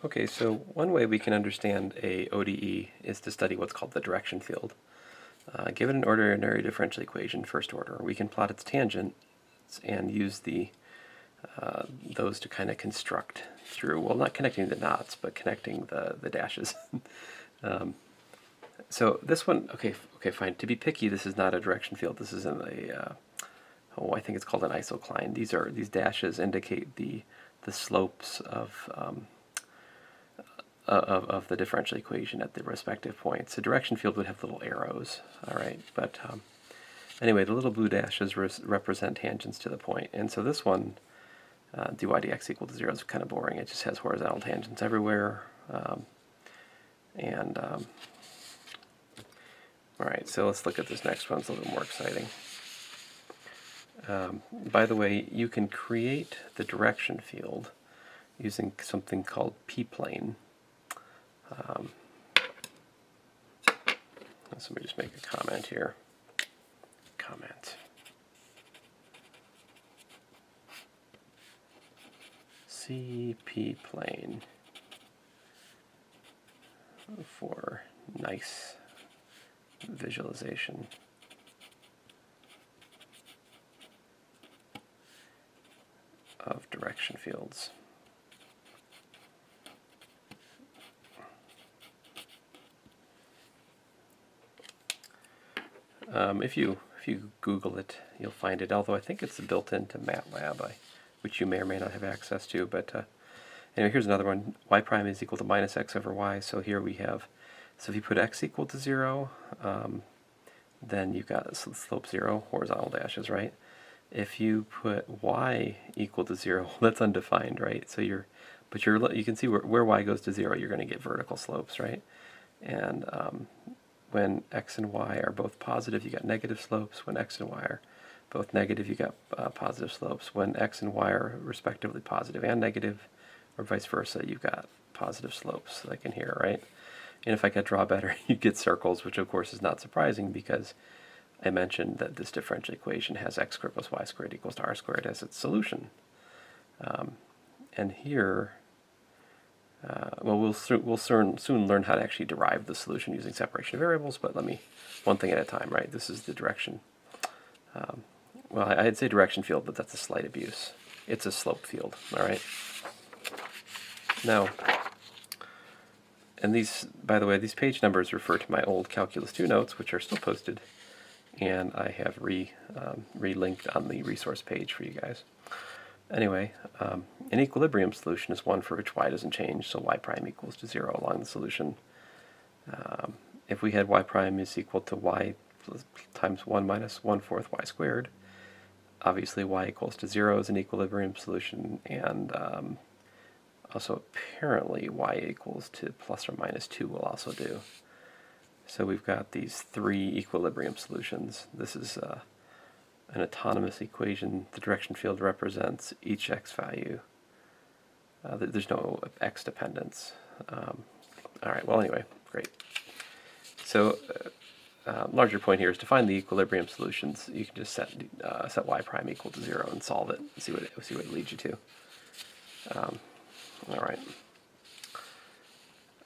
Okay, so one way we can understand a ODE is to study what's called the direction field. Given an ordinary differential equation, first order, we can plot its tangent and use those to kind of construct through, well, not connecting the knots, but connecting the dashes. So this one, okay, fine. To be picky, this is not a direction field. This is in I think it's called an isocline. These dashes indicate the slopes of the differential equation at the respective points. The direction field would have little arrows, all right? But anyway, the little blue dashes represent tangents to the point. And so this one, dy dx equal to 0 is kind of boring. It just has horizontal tangents everywhere. All right, so let's look at this next one. It's a little more exciting. By the way, you can create the direction field using something called p-plane. So let me just make a comment here. Comment. p-plane for nice visualization. Of direction fields. If you Google it, you'll find it. Although I think it's built into MATLAB, which you may or may not have access to. But anyway, here's another one. Y prime is equal to minus x over y. So here we have. So if you put x equal to 0, then you've got slope 0, horizontal dashes, right? If you put y equal to 0, that's undefined, right? So you can see where y goes to 0, you're going to get vertical slopes, right? And when x and y are both positive, you got negative slopes. When x and y are both negative, you got positive slopes. When x and y are respectively positive and negative, or vice versa, you've got positive slopes, like in here, right? And if I could draw better, you get circles, which of course is not surprising because I mentioned that this differential equation has x squared plus y squared equals to r squared as its solution. And here, well, we'll soon learn how to actually derive the solution using separation of variables, but one thing at a time, right? This is the direction. Well, I'd say direction field, but that's a slight abuse. It's a slope field, all right? Now, and these, by the way, these page numbers refer to my old Calculus 2 notes, which are still posted. And I have relinked on the resource page for you guys. Anyway, an equilibrium solution is one for which y doesn't change, so y prime equals to 0 along the solution. If we had y prime is equal to y times 1 minus 1/4 y squared, obviously y equals to 0 is an equilibrium solution, and also apparently y equals to plus or minus 2 will also do. So we've got these three equilibrium solutions. This is an autonomous equation. The direction field represents each x value. There's no x dependence. All right, well anyway, great. So larger point here is to find the equilibrium solutions. You can just set y prime equal to 0 and solve it and see what it leads you to. All right.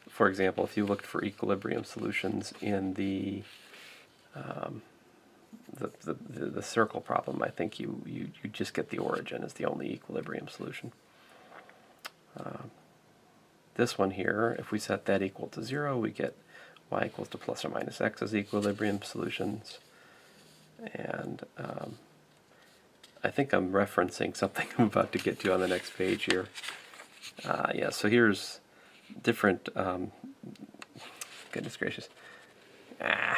For example, if you looked for equilibrium solutions in the circle problem, I think you just get the origin as the only equilibrium solution. This one here, if we set that equal to 0, we get y equals to plus or minus x as equilibrium solutions. And I think I'm referencing something I'm about to get to on the next page here. Yeah, so here's different, goodness gracious. Yeah,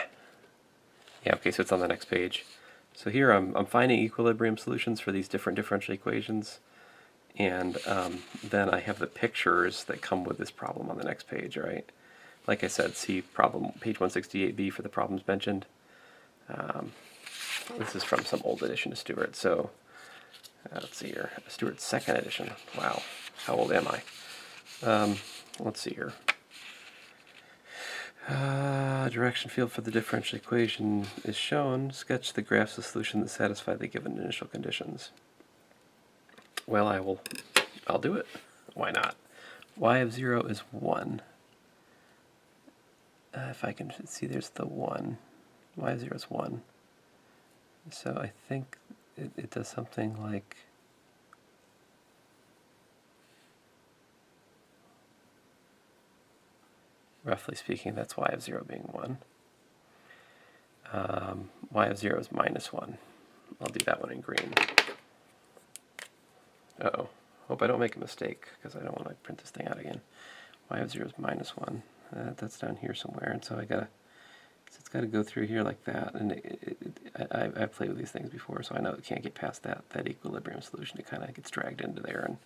okay, so it's on the next page. So here I'm finding equilibrium solutions for these different differential equations, and then I have the pictures that come with this problem on the next page, right? Like I said, see problem page 168b for the problems mentioned. This is from some old edition of Stewart, so let's see here, Stewart's second edition. Wow, how old am I? Let's see here. Direction field for the differential equation is shown. Sketch the graphs of solution that satisfy the given initial conditions. Well, I'll do it. Why not? y of 0 is 1. If I can see, there's the 1. Y of 0 is 1. So I think it does something like, roughly speaking, that's y of 0 being 1. Y of 0 is minus 1. I'll do that one in green. Uh-oh. Hope I don't make a mistake, because I don't want to print this thing out again. Y of 0 is minus 1. That's down here somewhere, and so it's got to go through here like that. And I've played with these things before, so I know it can't get past that equilibrium solution. It kind of gets dragged into there, and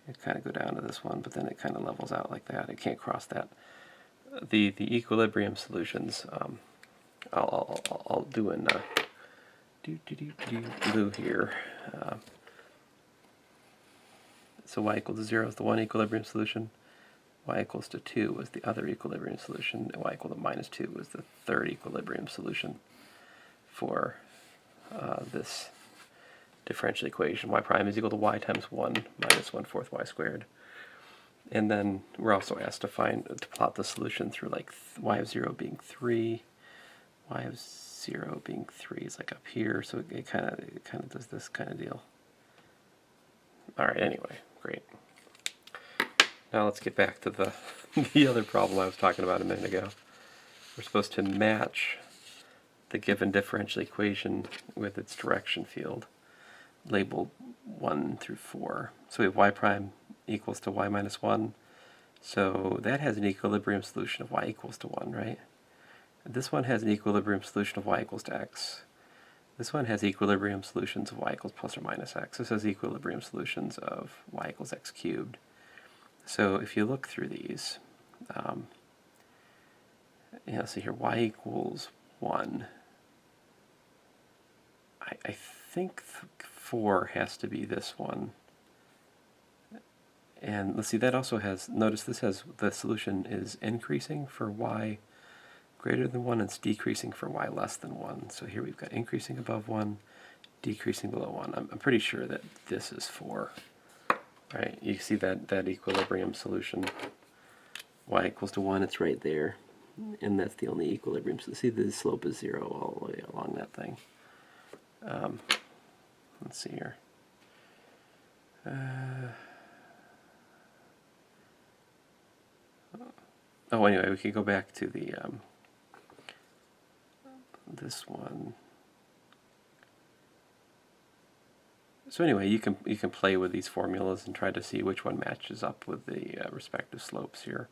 it kind of go down to this one, but then it kind of levels out like that. It can't cross that. The equilibrium solutions, I'll do in blue here. So y equals to 0 is the one equilibrium solution. Y equals to 2 was the other equilibrium solution. And y equal to minus 2 was the third equilibrium solution for this differential equation. Y prime is equal to y times 1 minus 1/4 y squared. And then we're also asked to plot the solution through like y of 0 being 3, y of 0 being 3 is like up here, so it kind of does this kind of deal. All right, anyway, great. Now let's get back to the other problem I was talking about a minute ago. We're supposed to match the given differential equation with its direction field, labeled 1 through 4. So we have y prime equals to y minus 1. So that has an equilibrium solution of y equals to 1, right? This one has an equilibrium solution of y equals to x. This one has equilibrium solutions of y equals plus or minus x. This has equilibrium solutions of y equals x cubed. So if you look through these, see here, y equals 1. I think 4 has to be this one. And let's see, that also has, notice this has, the solution is increasing for y greater than 1, and it's decreasing for y less than 1. So here we've got increasing above 1, decreasing below 1. I'm pretty sure that this is 4. Right, you see that equilibrium solution, y equals to 1, it's right there, and that's the only equilibrium. So see, the slope is 0 all the way along that thing. Let's see here. Oh, anyway, we could go back to the this one. So anyway, you can play with these formulas and try to see which one matches up with the respective slopes here.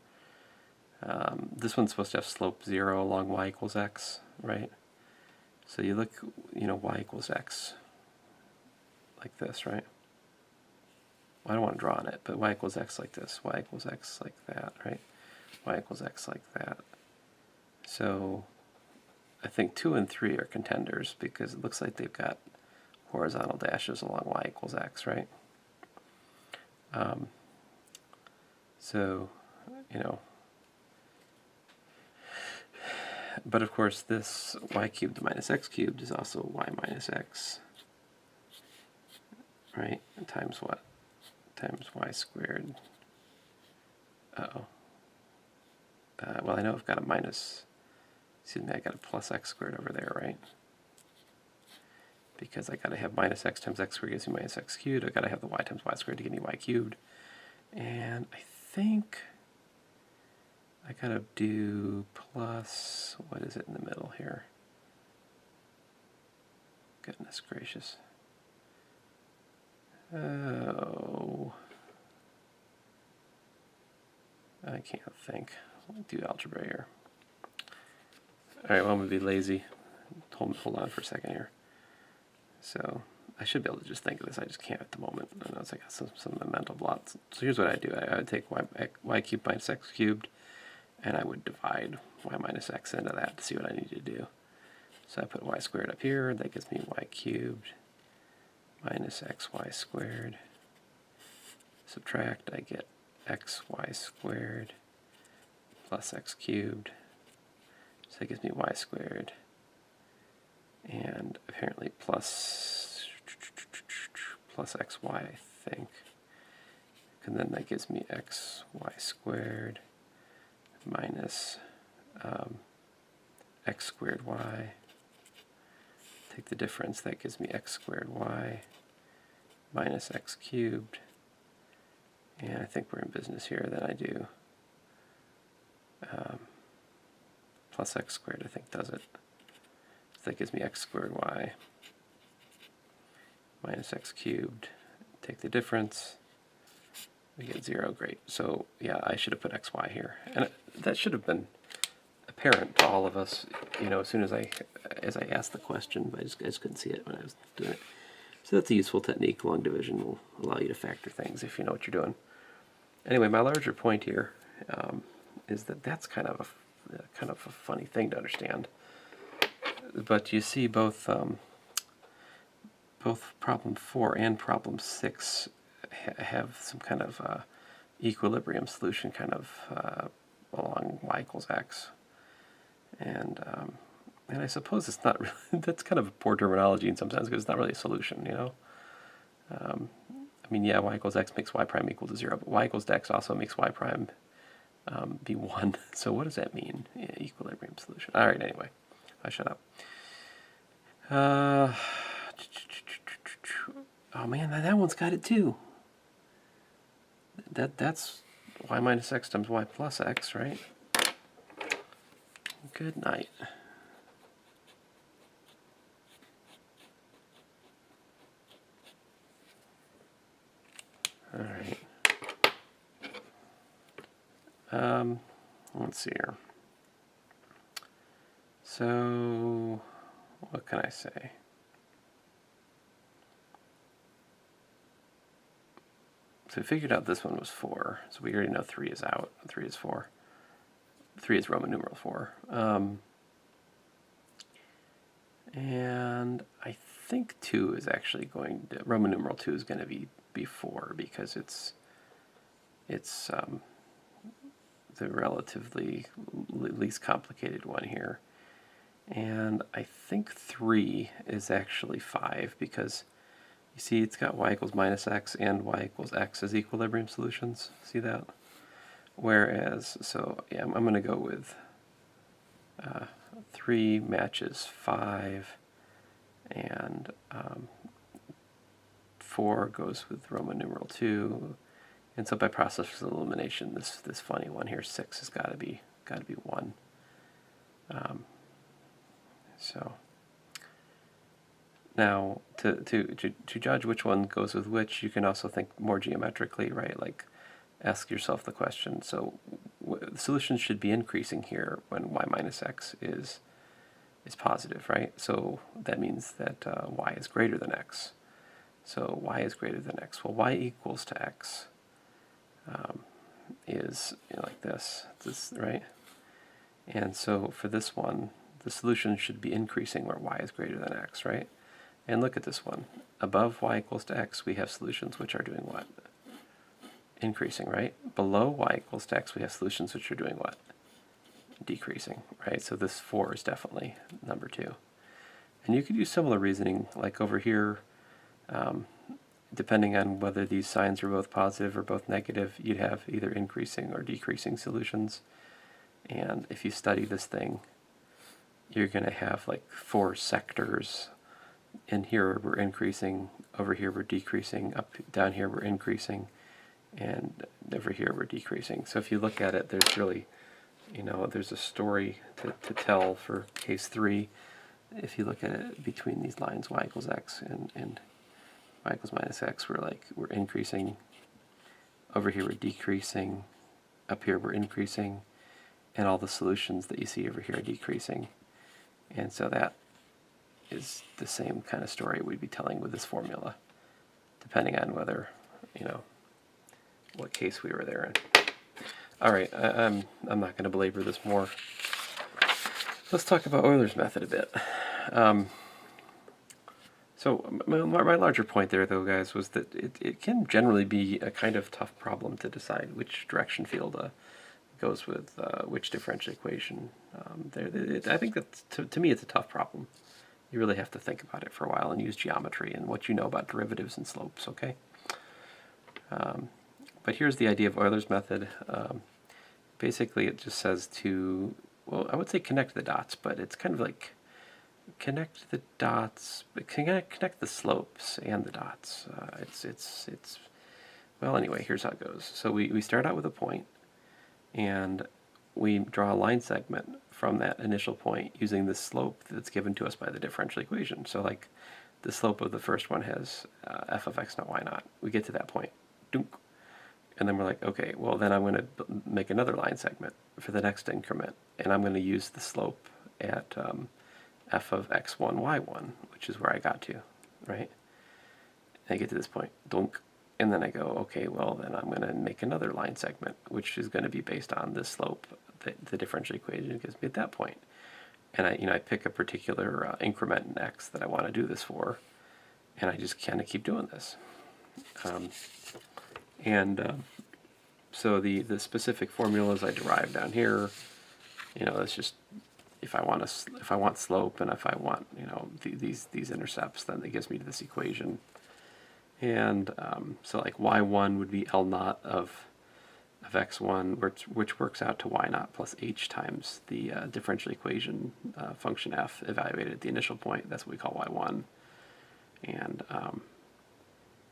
This one's supposed to have slope 0 along y equals x, right? So you look, y equals x, like this, right? Well, I don't want to draw on it, but y equals x like this, y equals x like that, right? Y equals x like that. So I think 2 and 3 are contenders because it looks like they've got horizontal dashes along y equals x, right? So, but of course this y cubed minus x cubed is also y minus x, right? And times what? Times y squared. Uh-oh. Well, I know I've got a minus, excuse me, I got a plus x squared over there, right? Because I got to have minus x times x squared gives me minus x cubed. I got to have the y times y squared to give me y cubed. And I think I got to do plus, what is it in the middle here? Goodness gracious. Oh, I can't think. I'll do algebra here. All right, well, I'm going to be lazy. Hold on for a second here. So I should be able to just think of this. I just can't at the moment. I know it's like some mental blocks. So here's what I do. I would take y cubed minus x cubed, and I would divide y minus x into that to see what I need to do. So I put y squared up here. That gives me y cubed minus xy squared. Subtract, I get xy squared plus x cubed. So that gives me y squared. And apparently plus xy, I think. and then that gives me xy squared minus x squared y. Take the difference, that gives me x squared y minus x cubed. And I think we're in business here. Then I do plus x squared, I think does it. So that gives me x squared y minus x cubed. Take the difference, we get 0, great. So yeah, I should have put xy here. And that should have been apparent to all of us, as soon as I asked the question, but I just couldn't see it when I was doing it. So that's a useful technique. Long division will allow you to factor things if you know what you're doing. Anyway, my larger point here is that that's kind of a funny thing to understand. But you see both problem 4 and problem 6 have some kind of equilibrium solution kind of along y equals x. And I suppose it's not really, that's kind of a poor terminology in some sense because it's not really a solution, I mean, yeah, y equals x makes y prime equal to 0, but y equals to x also makes y prime be 1. So what does that mean? Yeah, equilibrium solution. All right, anyway, I shut up. Oh man, that one's got it too. That's y minus x times y plus x, right? Good night. All right. Let's see here. So, what can I say? So we figured out this one was 4. So we already know 3 is out. 3 is 4. 3 is Roman numeral 4. And I think 2 is actually going to, Roman numeral 2 is going to be 4 because it's the relatively least complicated one here. And I think 3 is actually 5 because you see it's got y equals minus x and y equals x as equilibrium solutions. See that? Whereas, so yeah, I'm going to go with 3 matches 5, and 4 goes with Roman numeral 2. And so by process of elimination, this funny one here, 6, has got to be 1. So now to judge which one goes with which, you can also think more geometrically, right? Like ask yourself the question. So the solution should be increasing here when y minus x is positive, right? So that means that y is greater than x. So y is greater than x. Well, y equals to x is like this, right? And so for this one, the solution should be increasing where y is greater than x, right? And look at this one. Above y equals to x, we have solutions which are doing what? Increasing, right? Below y equals to x, we have solutions which are doing what? Decreasing, right? So this 4 is definitely number 2. And you could use similar reasoning, like over here, depending on whether these signs are both positive or both negative, you'd have either increasing or decreasing solutions. And if you study this thing, you're going to have like 4 sectors. In here we're increasing, over here we're decreasing, up down here we're increasing, and over here we're decreasing. So if you look at it, there's really, there's a story to tell for case 3. If you look at it between these lines, y equals x and y equals minus x, we're increasing. Over here we're decreasing. Up here we're increasing. And all the solutions that you see over here are decreasing. And so that is the same kind of story we'd be telling with this formula, depending on whether, what case we were there in. All right, I'm not going to belabor this more. Let's talk about Euler's method a bit. So my larger point there, though, guys, was that it can generally be a kind of tough problem to decide which direction field goes with which differential equation. I think that, to me, it's a tough problem. You really have to think about it for a while and use geometry and what you know about derivatives and slopes, okay? but here's the idea of Euler's method. Basically, it just says to, well, I would say connect the dots, but it's kind of like connect the dots, but connect the slopes and the dots. Well, anyway, here's how it goes. So we start out with a point, and we draw a line segment from that initial point using the slope that's given to us by the differential equation. So like the slope of the first one has f of x naught y naught. We get to that point, dunk, and then we're like, okay, well then I'm going to make another line segment for the next increment, and I'm going to use the slope at f of x1 y1, which is where I got to, right? And I get to this point, dunk, and then I go, okay, well then I'm going to make another line segment, which is going to be based on this slope that the differential equation gives me at that point. And I pick a particular increment in x that I want to do this for, and I just kind of keep doing this. So the specific formulas I derive down here, it's just if I want slope and if I want these intercepts, then it gives me this equation. And so like y1 would be L naught of x1, which works out to y naught plus h times the differential equation function f evaluated at the initial point. That's what we call y1. And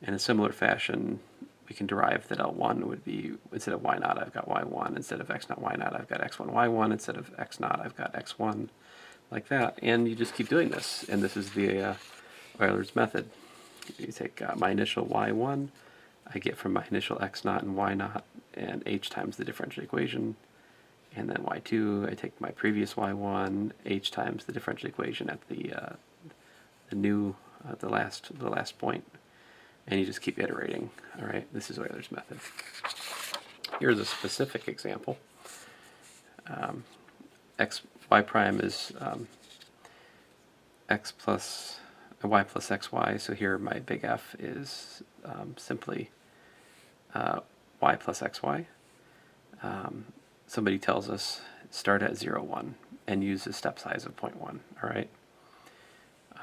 in a similar fashion, we can derive that L1 would be, instead of y naught, I've got y1. Instead of x naught, y naught, I've got x1, y1. Instead of x naught, I've got x1, like that. And you just keep doing this. And this is the Euler's method. You take my initial y1, I get from my initial x naught and y naught, and h times the differential equation. And then y2, I take my previous y1, h times the differential equation at the last point. And you just keep iterating. All right, this is Euler's method. Here's a specific example. Y prime is y plus xy. So here my big F is simply y plus xy. Somebody tells us start at 0, 1 and use a step size of 0.1. All right,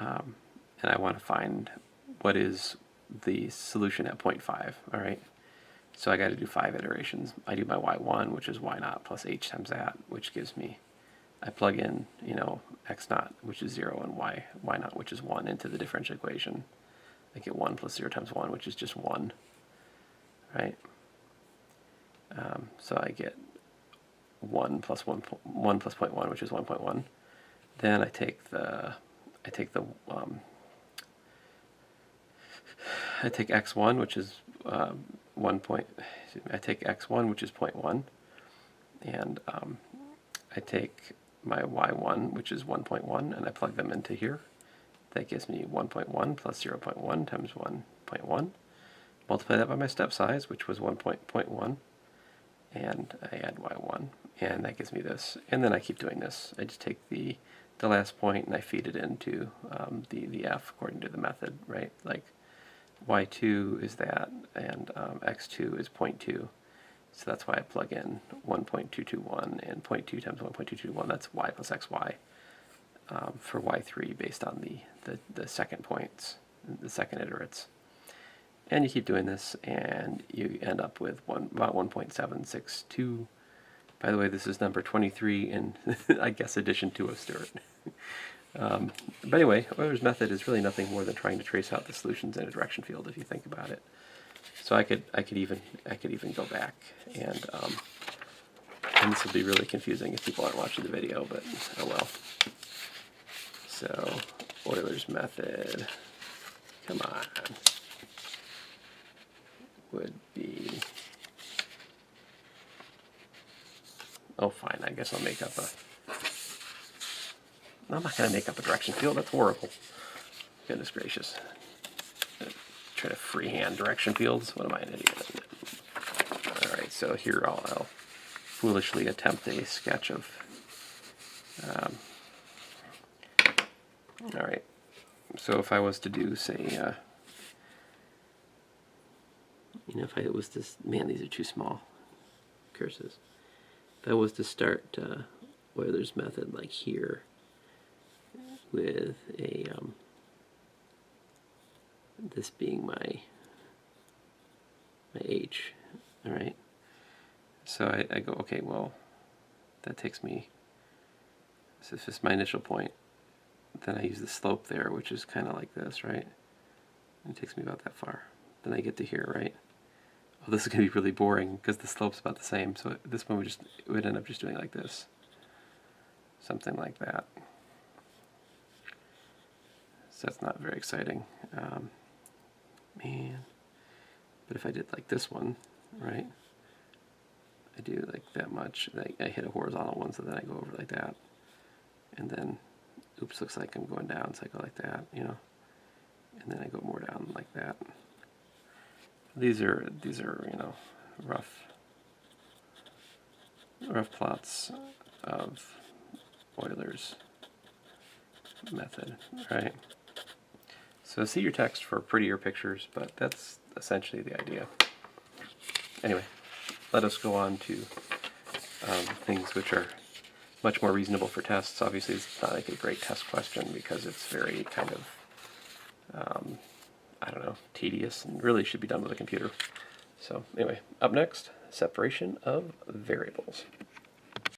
and I want to find what is the solution at 0.5. All right, so I got to do 5 iterations. I do my y1, which is y naught plus h times that, which gives me, I plug in x naught, which is 0, and y naught, which is 1, into the differential equation. I get 1 plus 0 times 1, which is just 1, right? So I get 1 plus 0.1, which is 1.1. Then I take x1, which is I take x1, which is 0.1, and I take my y1, which is 1.1, and I plug them into here. That gives me 1.1 plus 0.1 times 1.1. Multiply that by my step size, which was 1.1, and I add y1, and that gives me this. And then I keep doing this. I just take the last point and I feed it into the f according to the method, right? Like y2 is that, and x2 is 0.2. So that's why I plug in 1.221, and 0.2 times 1.221, that's y plus xy for y3 based on the second points, the second iterates. And you keep doing this, and you end up with about 1.762. By the way, this is number 23 in, I guess, addition to of Stewart. But anyway, Euler's method is really nothing more than trying to trace out the solutions in a direction field, if you think about it. So I could even go back, and this will be really confusing if people aren't watching the video, but oh well. So Euler's method, come on, would be, oh fine, I guess I'll make up I'm not going to make up a direction field, that's horrible. Goodness gracious. Try to freehand direction fields, what am I, an idiot? Alright, so here I'll foolishly attempt a sketch of, alright, so if I was to do, say, if I was to, man, these are too small, curses. If I was to start Euler's method like here with a, this being my h, All right. So I go, okay, well, that takes me, so this is my initial point. Then I use the slope there, which is kind of like this, right? And it takes me about that far. Then I get to here, right? Oh, this is going to be really boring because the slope's about the same. So at this one it would end up just doing like this. Something like that. So that's not very exciting. Man. But if I did like this one, right? I do like that much. I hit a horizontal one, so then I go over like that. And then, oops, looks like I'm going down, so I go like that, you know. And then I go more down like that. These are you know, rough plots of Euler's method, right? So see your text for prettier pictures, but that's essentially the idea. Anyway, let us go on to things which are much more reasonable for tests. Obviously, it's not like a great test question because it's very kind of, I don't know, tedious and really should be done with a computer. So anyway, up next, separation of variables.